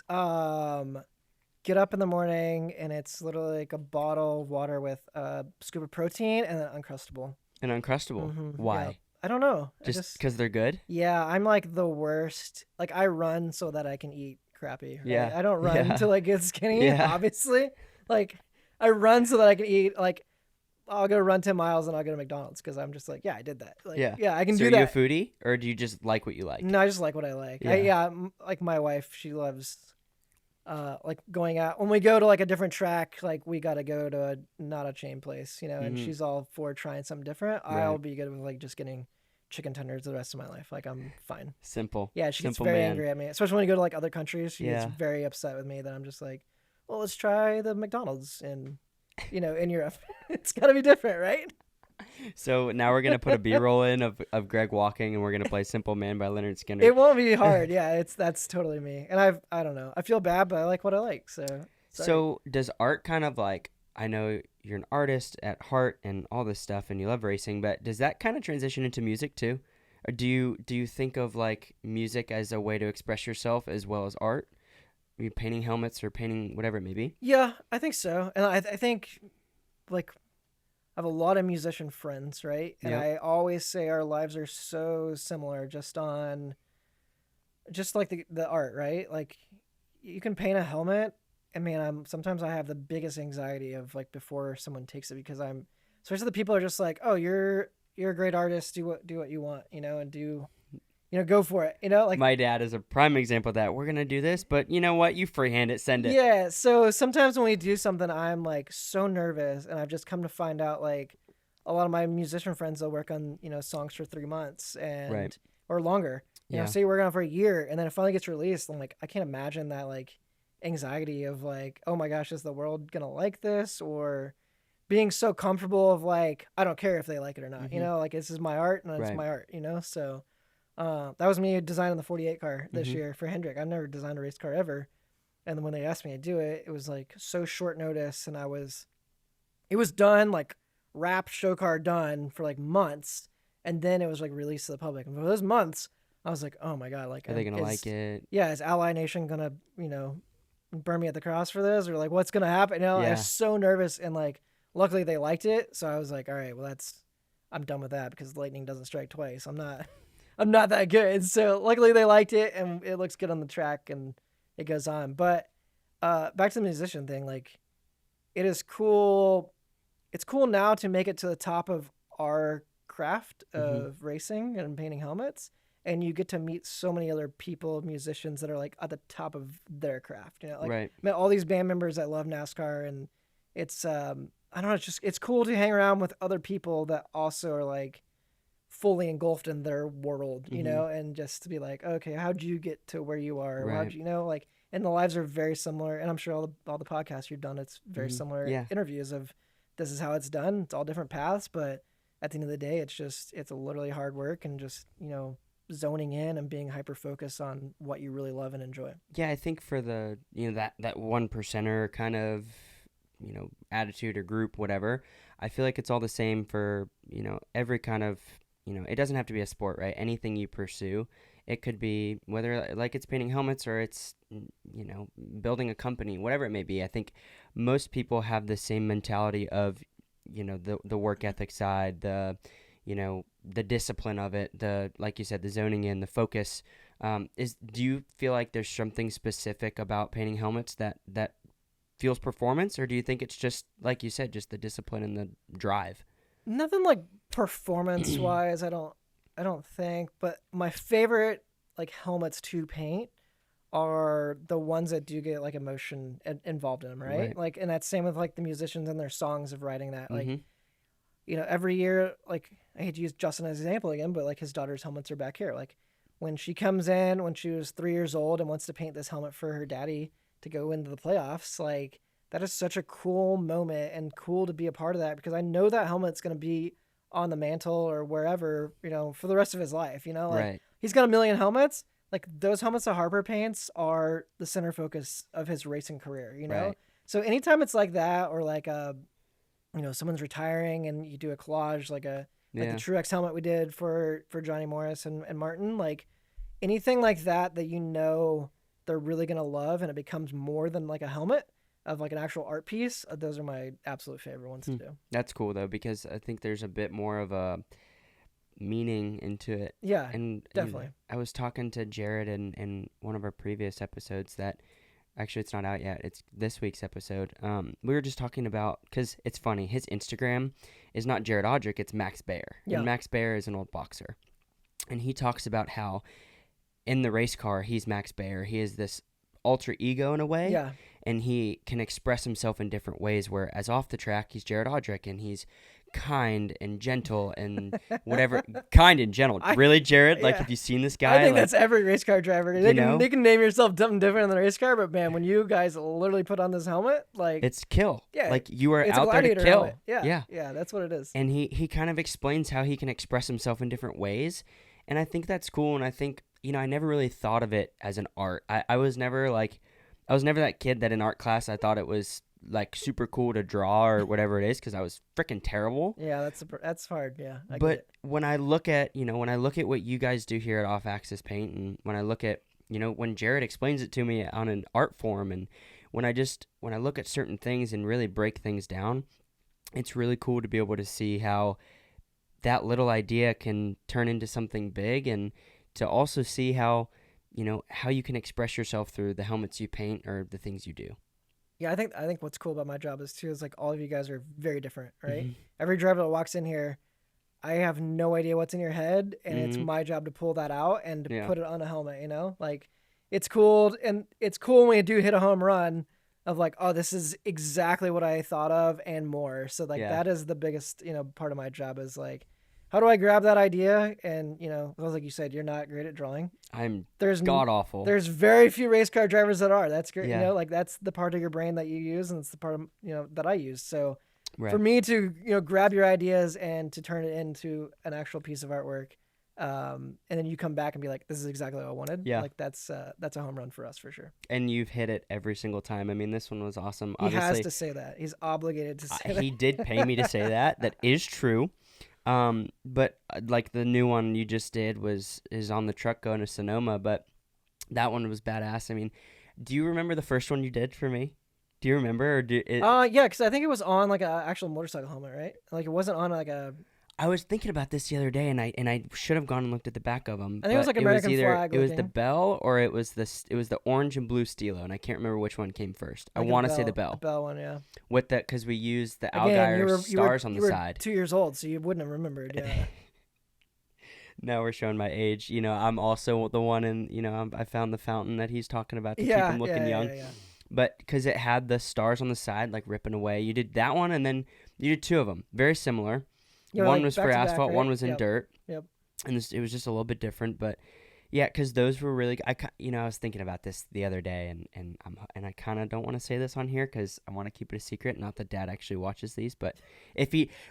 get up in the morning, and it's literally like a bottle of water with a scoop of protein and an Uncrustable. An Uncrustable. Mhm, Why? yeah. I don't know. Just because they're good? Yeah, I'm like the worst. Like I run so that I can eat crappy. Right? Yeah. I don't run Yeah. to like get skinny. Yeah. Obviously, like I run so that I can eat. Like I'll go run 10 miles and I'll go to McDonald's because I'm just like, yeah, I did that. Like, Yeah. I can So do are you a that. foodie, or do you just like what you like? No, I just like what I like. Yeah. Like my wife, she loves, like going out. When we go to like a different track, like we got to go to not a chain place, and Mhm. she's all for trying something different. Right. I'll be good with like just getting chicken tenders the rest of my life. Like I'm fine. Simple. Yeah, she gets Simple very man. angry at me, especially when we go to like other countries. She Yeah. gets very upset with me that I'm just like, well, let's try the McDonald's in Europe. It's got to be different, right? So now we're gonna put a B-roll in of Greg walking, and we're gonna play "Simple Man" by Leonard Skinner. It won't be hard. Yeah, that's totally me. And I don't know. I feel bad, but I like what I like. So. Sorry. So does art kind of like, I know you're an artist at heart and all this stuff, and you love racing, but does that kind of transition into music too? Or do you think of like music as a way to express yourself as well as art? Are you painting helmets or painting whatever it may be? Yeah, I think so. And I think like I have a lot of musician friends, right? And Yep. I always say our lives are so similar just like the art, right? Like you can paint a helmet, and man, sometimes I have the biggest anxiety of like before someone takes it, because especially the people are just like, "Oh, you're a great artist. Do what you want, and do go for it." Like My dad is a prime example of that. We're gonna do this, but you know what? You freehand it, send it. Yeah, so sometimes when we do something, I'm like so nervous, and I've just come to find out like a lot of my musician friends, they'll work on songs for 3 months Right. or longer. Yeah. Say you work on it for a year, and then it finally gets released. I'm like, I can't imagine that like anxiety of like, oh my gosh, is the world gonna like this? Or being so comfortable of like, I don't care if they like it or not. Mhm. Like this is my art, and it's Right. my art. So that was me designing the 48 car this Mhm. year for Hendrick. I've never designed a race car ever. And then when they asked me to do it, it was like so short notice, and it was done, like wrapped, show car done for like months, and then it was like released to the public. And for those months, I was like, oh my god, like Are they gonna like it? Yeah, is Ally Nation gonna burn me at the cross for this, or like what's gonna happen? I Yeah. was so nervous, and like luckily they liked it, so I was like, all right, well I'm done with that, because lightning doesn't strike twice. I'm not that good. So luckily they liked it, and it looks good on the track, and it goes on. But back to the musician thing, like it is cool. It's cool now to make it to the top of our craft Mm-hmm. of racing and painting helmets, and you get to meet so many other people, musicians that are like at the top of their craft. You know, like Right. I met all these band members that love NASCAR, and it's I don't know, it's cool to hang around with other people that also are like fully engulfed in their world, you Mm-hmm. know, and just to be like, okay, how'd you get to where you are? Right. How'd you know, like, and the lives are very similar. And I'm sure all the podcasts you've done, it's very Mm-hmm. similar Yeah. interviews of this is how it's done. It's all different paths, but at the end of the day, it's a literally hard work and just, zoning in and being hyper focused on what you really love and enjoy. Yeah, I think for the that one percenter kind of attitude or group, whatever, I feel like it's all the same for every kind of it doesn't have to be a sport, right? Anything you pursue, it could be whether like it's painting helmets or it's building a company, whatever it may be. I think most people have the same mentality of the work ethic side, the discipline of it, the like you said, the zoning in, the focus. Do you feel like there's something specific about painting helmets that feels performance, or do you think it's just like you said, just the discipline and the drive? Nothing like performance wise, I don't think, but my favorite like helmets to paint are the ones that do get like emotion involved in them, right? Right. Like, and that's same with like the musicians and their songs of writing that. Like, Mm-hmm. every year, like I hate to use Justin as an example again, but like his daughter's helmets are back here. Like when she comes in when she was 3 years old and wants to paint this helmet for her daddy to go into the playoffs, like that is such a cool moment and cool to be a part of that because I know that helmet's gonna be on the mantle or wherever, for the rest of his life. Like Right. he's got a million helmets. Like those helmets that Harper paints are the center focus of his racing career. Right. So anytime it's like that or like someone's retiring and you do a collage like the Yeah. Truex helmet we did for Johnny Morris and Martin, like anything like that they're really gonna love and it becomes more than like a helmet of like an actual art piece. Those are my absolute favorite ones to do. That's cool though, because I think there's a bit more of a meaning into it. Yeah, And definitely. I was talking to Jared in one of our previous episodes that actually it's not out yet. It's this week's episode. We were just talking about, because it's funny, his Instagram is not Jared Odrick, it's Max Baer. Yeah. And Max Baer is an old boxer. And he talks about how in the race car, he's Max Baer. He is this alter ego in a way. Yeah. And he can express himself in different ways, whereas off the track, he's Jared Odrick, and he's kind and gentle and whatever. Kind and gentle. Really, Jared? Like, yeah. have you seen this guy? I think like, that's every race car driver. They can name yourself something different in the race car, but man, when you guys literally put on this helmet, like it's kill. Yeah, like you are it's out a there to gladiator kill. helmet. Yeah, that's what it is. And he kind of explains how he can express himself in different ways, and I think that's cool. And I think I never really thought of it as an art. I was never that kid that in art class I thought it was like super cool to draw or whatever it is, because I was freaking terrible. Yeah, that's hard. Yeah, I get But it. when I look at what you guys do here at Offaxis Paint, and when I look at when Jared explains it to me on an art form, and when I look at certain things and really break things down, it's really cool to be able to see how that little idea can turn into something big, and to also see how how you can express yourself through the helmets you paint or the things you do. Yeah, I think what's cool about my job is like all of you guys are very different, right? Mm-hmm. Every driver that walks in here, I have no idea what's in your head, and it's my job to pull that out and to put it on a helmet. Like it's cool, and it's cool when you do hit a home run of like, oh, this is exactly what I thought of and more. So like that is the biggest part of my job is like, how do I grab that idea? And like you said, you're not great at drawing. I'm god awful. There's very few race car drivers that are. That's great. Yeah. Like that's the part of your brain that you use, and it's the part of that I use. So Right. for me to grab your ideas and to turn it into an actual piece of artwork, and then you come back and be like, this is exactly what I wanted. Yeah. Like that's a home run for us for sure. And you've hit it every single time. I mean, this one was awesome. He Obviously, has to say that. He's obligated to say that. he did pay me to say that. That is true. But like the new one you just did is on the truck going to Sonoma, but that one was badass. I mean, do you remember the first one you did for me? Do you remember? Or yeah, because I think it was on like an actual motorcycle helmet, right? Like it wasn't on like a. I was thinking about this the other day, and I should have gone and looked at the back of them. I think it was like American flag It was the looking. bell or it was the orange and blue stilo, and I can't remember which one came first. I want to say the bell. The bell one, yeah. With the because we used the Again, Algier stars on the side. 2 years old, so you wouldn't have remembered. Yeah. Now we're showing my age. I'm also the one in. I found the fountain that he's talking about to keep him looking young. Yeah. But because it had the stars on the side, like ripping away, you did that one, and then you did two of them, very similar. Yeah, one like was back for to back, asphalt, right? one was in Yep. dirt. Yep. And it was just a little bit different, but yeah, because those were really. I was thinking about this the other day, and I kind of don't want to say this on here because I want to keep it a secret. Not that Dad actually watches these, but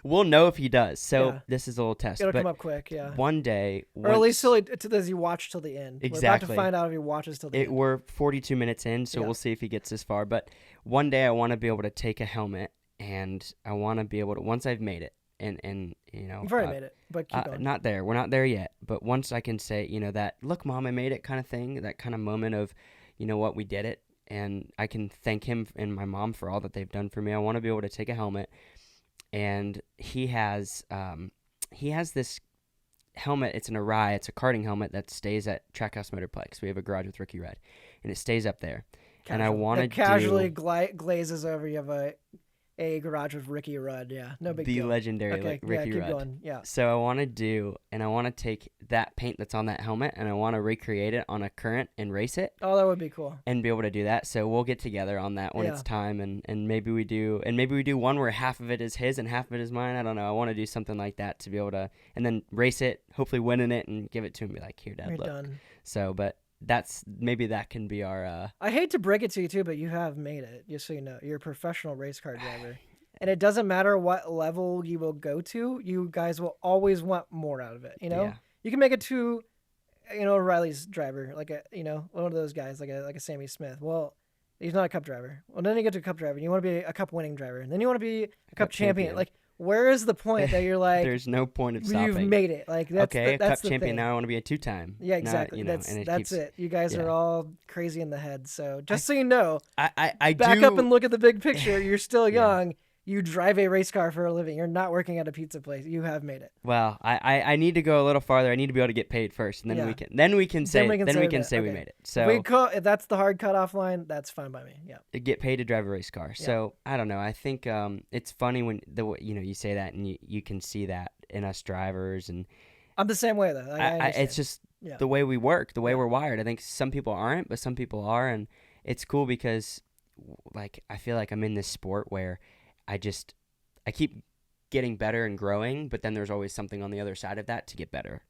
we'll know if he does. So Yeah. this is a little test. It'll but come up quick, yeah. one day, Or at least does he watch till the end? Exactly. We're about to find out if he watches till the end. We're 42 minutes in, so we'll see if he gets this far. But one day, I want to be able to take a helmet, and I want to be able to once I've made it. And You've already made it, but keep going. Not there. We're not there yet. But once I can say, that look, Mom, I made it kind of thing, that kind of moment of, what, we did it, and I can thank him and my mom for all that they've done for me. I want to be able to take a helmet, and he has this helmet. It's an Arai. It's a karting helmet that stays at Trackhouse Motorplex. We have a garage with Ricky Red, and it stays up there. And I want to casually glazes over. You have a garage with Ricky Rudd, yeah, no big deal. The legendary Ricky Rudd. Going. Yeah. So I want to take that paint that's on that helmet, and I want to recreate it on a current and race it. Oh, that would be cool. And be able to do that. So we'll get together on that when it's time, and maybe we do one where half of it is his and half of it is mine. I don't know. I want to do something like that to be able to, and then race it, hopefully winning it, and give it to him. Be like, here, Dad, You're look. done. So, but maybe that can be our. I hate to break it to you too, but you have made it. Just so you know, you're a professional race car driver. And it doesn't matter what level you will go to, you guys will always want more out of it. Yeah. You can make it to, Riley's driver, like one of those guys, like a Sammy Smith. Well, he's not a cup driver. Well, then you get to a cup driver. You want to be a cup winning driver, and then you want to be a cup champion. Like, where is the point that you're like? There's no point of stopping. You've made it. Like that's okay, that's a cup champion. thing. Now I want to be a two-time. Yeah, exactly. Now, that's it. You guys are all crazy in the head. So just so you know, I back up and look at the big picture. You're still young. You drive a race car for a living. You're not working at a pizza place. You have made it. Well, I need to go a little farther. I need to be able to get paid first, and then we can say we made it. So if that's the hard cutoff line, that's fine by me. Yeah. Get paid to drive a race car. Yeah. So I don't know. I think it's funny when you say that, and you can see that in us drivers, and I'm the same way though. It's just the way we work, the way we're wired. I think some people aren't, but some people are, and it's cool because like I feel like I'm in this sport where I keep getting better and growing, but then there's always something on the other side of that to get better.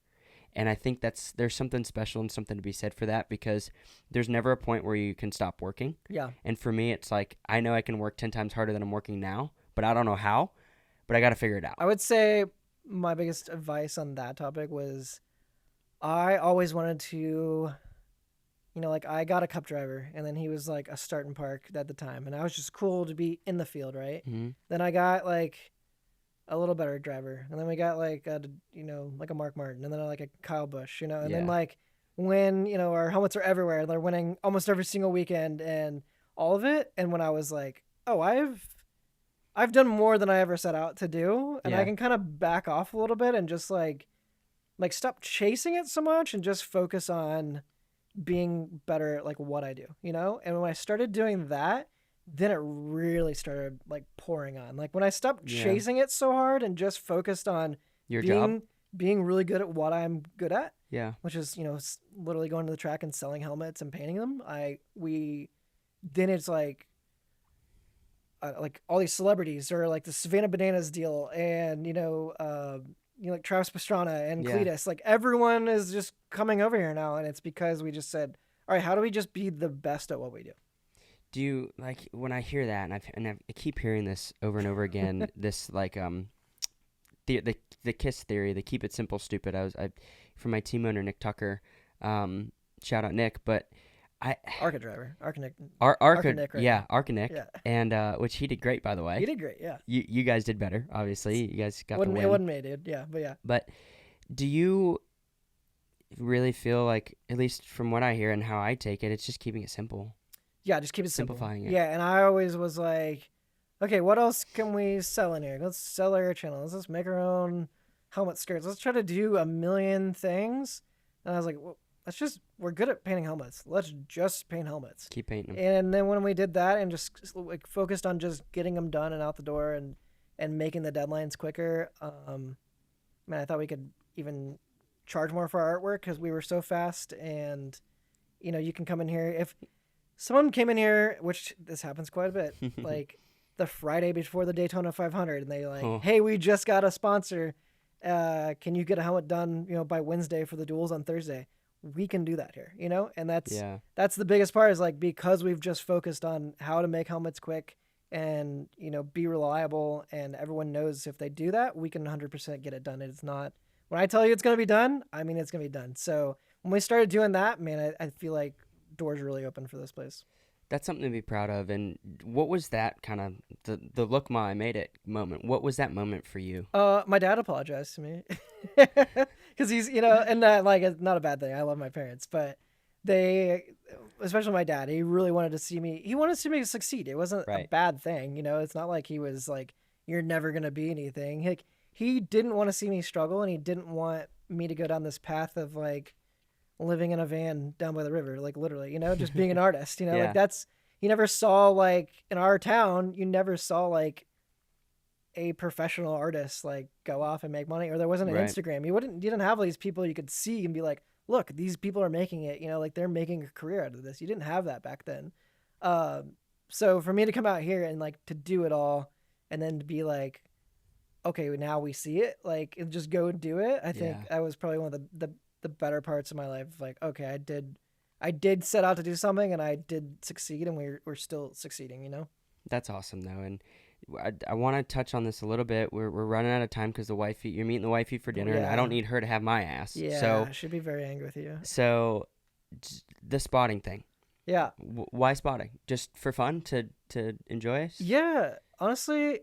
And I think there's something special and something to be said for that, because there's never a point where you can stop working. Yeah. And for me, it's like, I know I can work 10 times harder than I'm working now, but I don't know how, but I got to figure it out. I would say my biggest advice on that topic was I always wanted to, like I got a cup driver, and then he was like a start and park at the time, and I was just cool to be in the field, right? Mm-hmm. Then I got like a little better driver, and then we got like a Mark Martin, and then like a Kyle Busch, and then like when our helmets are everywhere, they're winning almost every single weekend and all of it, and when I was like, oh, I've done more than I ever set out to do, and I can kind of back off a little bit and just like stop chasing it so much and just focus on being better at like what I do, and when I started doing that, then it really started like pouring on. Like when I stopped chasing it so hard and just focused on being really good at what I'm good at, which is literally going to the track and selling helmets and painting them. Then it's like all these celebrities, or like the Savannah Bananas deal, and like Travis Pastrana and Cletus, like everyone is just coming over here now, and it's because we just said, all right, how do we just be the best at what we do? Do you like when I hear that, and I keep hearing this over and over again, this like the KISS theory, the keep it simple, stupid. I from my team owner Nick Tucker, shout out Nick, but Arca driver, Arcanic, Arcanic, right yeah, Arcanic, and which he did great, by the way. He did great, yeah. You guys did better, obviously. You guys got the win. It wasn't me, dude. Yeah, but yeah. But do you really feel like, at least from what I hear and how I take it, it's just keeping it simple? Yeah, just keep it simple. Simplifying it. Yeah, and I always was like, okay, what else can we sell in here? Let's sell our channel. Let's just make our own helmet skirts. Let's try to do a million things. And I was like, well, we're good at painting helmets. Let's just paint helmets. Keep painting them. And then when we did that and just like focused on just getting them done and out the door and making the deadlines quicker, man, I thought we could even charge more for our artwork because we were so fast. And you can come in here if someone came in here, which this happens quite a bit, like the Friday before the Daytona 500, and they like, hey, we just got a sponsor. Can you get a helmet done, by Wednesday for the duels on Thursday? We can do that here, and that's the biggest part is like, because we've just focused on how to make helmets quick and, be reliable, and everyone knows if they do that, we can 100% get it done. It's not, when I tell you it's going to be done, I mean, it's going to be done. So when we started doing that, man, I feel like doors really open for this place. That's something to be proud of. And what was that kind of the look ma I made it moment? What was that moment for you? My dad apologized to me because he's, and like, it's not a bad thing. I love my parents, but especially my dad, he really wanted to see me. He wanted to see me succeed. It wasn't a bad thing. It's not like he was like, you're never going to be anything. Like, he didn't want to see me struggle, and he didn't want me to go down this path of like living in a van down by the river, like literally, just being an artist, like that's, you never saw like in our town, you never saw like a professional artist like go off and make money, or there wasn't an Instagram. You didn't have all these people you could see and be like, look, these people are making it, like they're making a career out of this. You didn't have that back then. So for me to come out here and like to do it all and then to be like, okay, now we see it, like, and just go and do it. I think that was probably one of the better parts of my life. Like, okay, I did set out to do something and I did succeed, and we're still succeeding, That's awesome though. And I want to touch on this a little bit. We're running out of time because you're meeting the wifey for dinner, and I don't need her to have my ass. Yeah, so I should be very angry with you. So the spotting thing. Yeah. Why spotting? Just for fun, to enjoy it? Yeah, honestly,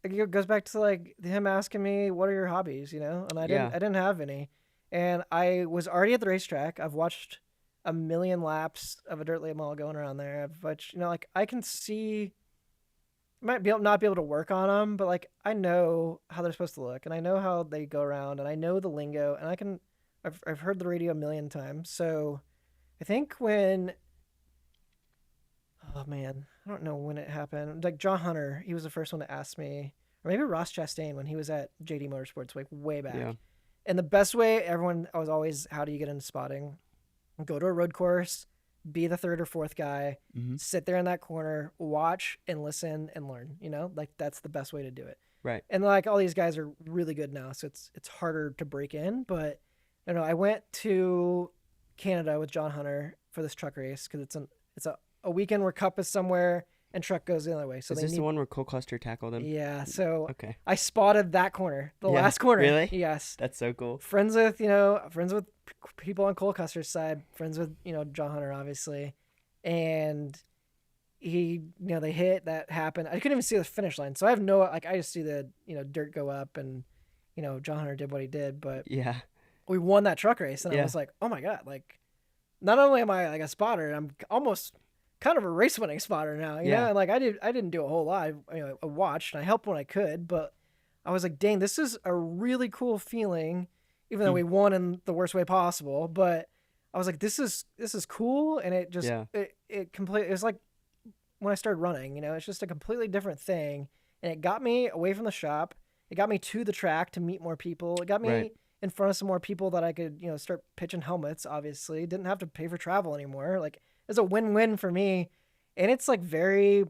it goes back to like him asking me, what are your hobbies, and I didn't have any. And I was already at the racetrack. I've watched a million laps of a dirt late model going around there. I've watched, like, I can see, not be able to work on them, but like I know how they're supposed to look, and I know how they go around, and I know the lingo, and I've heard the radio a million times. So I think oh man, I don't know when it happened. Like John Hunter, he was the first one to ask me, or maybe Ross Chastain when he was at JD Motorsports, like way back. Yeah. And the best way, I was always, how do you get into spotting? Go to a road course, be the third or fourth guy, sit there in that corner, watch and listen and learn, like that's the best way to do it. Right. And like all these guys are really good now, so it's harder to break in. But I went to Canada with John Hunter for this truck race because it's a weekend where Cup is somewhere and truck goes the other way. So is this the one where Cole Custer tackled him? Yeah. So okay. I spotted that corner, the last corner. Really? Yes. That's so cool. Friends with people on Cole Custer's side, friends with, John Hunter, obviously. And he, they hit, that happened. I couldn't even see the finish line. So I have I just see the, dirt go up, and, John Hunter did what he did, but we won that truck race. And I was like, oh my God, like, not only am I like a spotter, I'm almost kind of a race winning spotter now, you know? And like, I didn't do a whole lot. I watched and I helped when I could, but I was like, dang, this is a really cool feeling, even though we won in the worst way possible. But I was like, this is cool. And it just, it completely, it was like when I started running, it's just a completely different thing. And it got me away from the shop. It got me to the track to meet more people. It got me in front of some more people that I could, start pitching helmets, obviously. Didn't have to pay for travel anymore. Like, it's a win-win for me. And it's like very,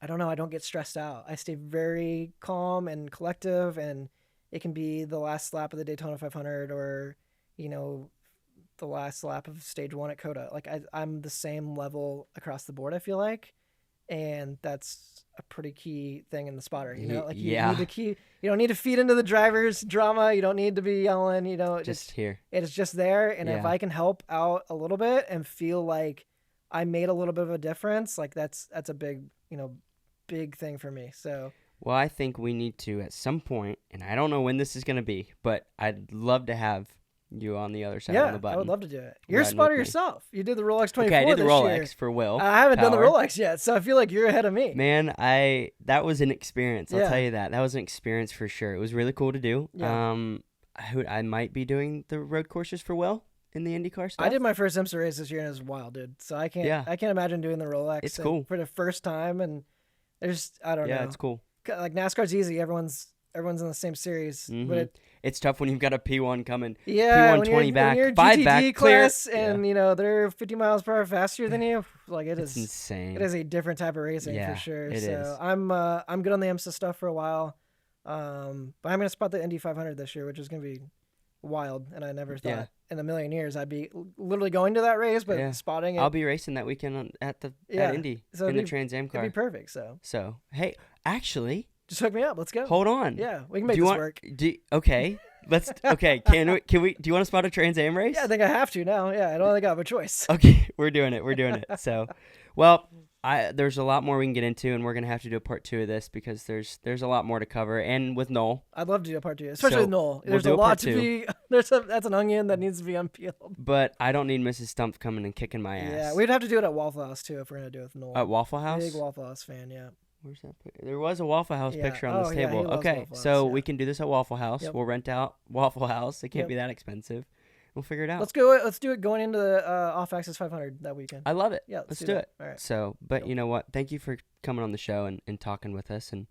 I don't know, I don't get stressed out. I stay very calm and collective, and it can be the last lap of the Daytona 500 or, the last lap of stage 1 at COTA. Like, I'm the same level across the board, I feel like. And that's a pretty key thing in the spotter, like you don't need to feed into the driver's drama. You don't need to be yelling, just here. It's just there. And if I can help out a little bit and feel like I made a little bit of a difference, like that's a big, big thing for me. So, well, I think we need to at some point, and I don't know when this is going to be, but I'd love to have You on the other side on the Yeah, button. I would love to do it. You're a Riding spotter with me. yourself. You did the Rolex 24 Okay, I did the this Rolex year. for Will. I haven't done the Power. Rolex yet, so I feel like you're ahead of me. Man, that was an experience. I'll Yeah. tell you that. That was an experience for sure. It was really cool to do. Yeah. I might be doing the road courses for Will in the IndyCar stuff. I did my first IMSA race this year and it was wild, dude. So I can't imagine doing the Rolex. It's cool. For the first time, and I don't know. Yeah, it's cool. Like NASCAR's easy. Everyone's in the same series, but it's tough when you've got a P1 coming. Yeah, P1 20 back, when you're 5 GTD back, class, clear. and they're 50 miles per hour faster than you. Like It's insane. It is a different type of racing Yeah, for sure. it so is. I'm good on the IMSA stuff for a while, but I'm gonna spot the Indy 500 this year, which is gonna be wild. And I never thought in a million years I'd be literally going to that race, but spotting it. I'll be racing that weekend at Indy in the Trans Am car. It'd be perfect. So hey, actually. Just hook me up. Let's go. Hold on. Yeah, we can make this work. Okay. Let's. Okay. Can we? Do you want to spot a Trans Am race? Yeah, I think I have to now. Yeah, I don't think I have a choice. Okay, we're doing it. So, well, there's a lot more we can get into, and we're gonna have to do a part 2 of this because there's a lot more to cover. And with Noel, I'd love to do a part 2, especially with Noel. we'll There's do a a lot part to 2. be. That's an onion that needs to be unpeeled. But I don't need Mrs. Stumpff coming and kicking my ass. Yeah, we'd have to do it at Waffle House too if we're gonna do it with Noel. At Waffle House. Big Waffle House fan. Yeah. Where's that? There was a Waffle House picture on this Yeah, table. he loves Okay, Waffle House, so yeah. we can do this at Waffle House. Yep. We'll rent out Waffle House. It can't Yep. be that expensive. We'll figure it out. Let's go. Let's do it going into the Offaxis 500 that weekend. I love it. Yeah, let's do it. All right. So, but Cool. you know what? Thank you for coming on the show and talking with us, and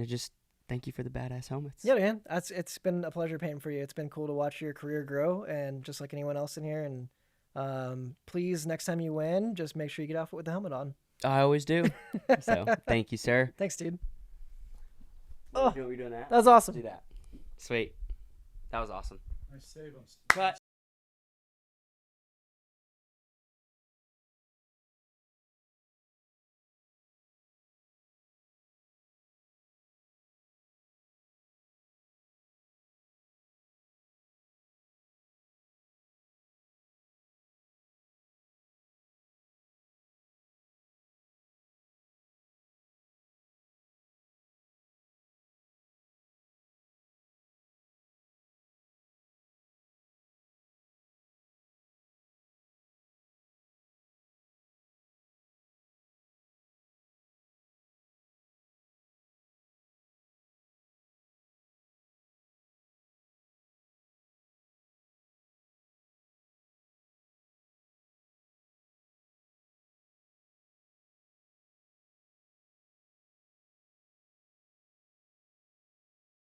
just thank you for the badass helmets. Yeah, man. It's been a pleasure painting for you. It's been cool to watch your career grow, and just like anyone else in here. And please, next time you win, just make sure you get off it with the helmet on. I always do. So, thank you, sir. Thanks, dude. Oh, we're doing that. That was awesome. Do that. Sweet. That was awesome. Nice save on Cut.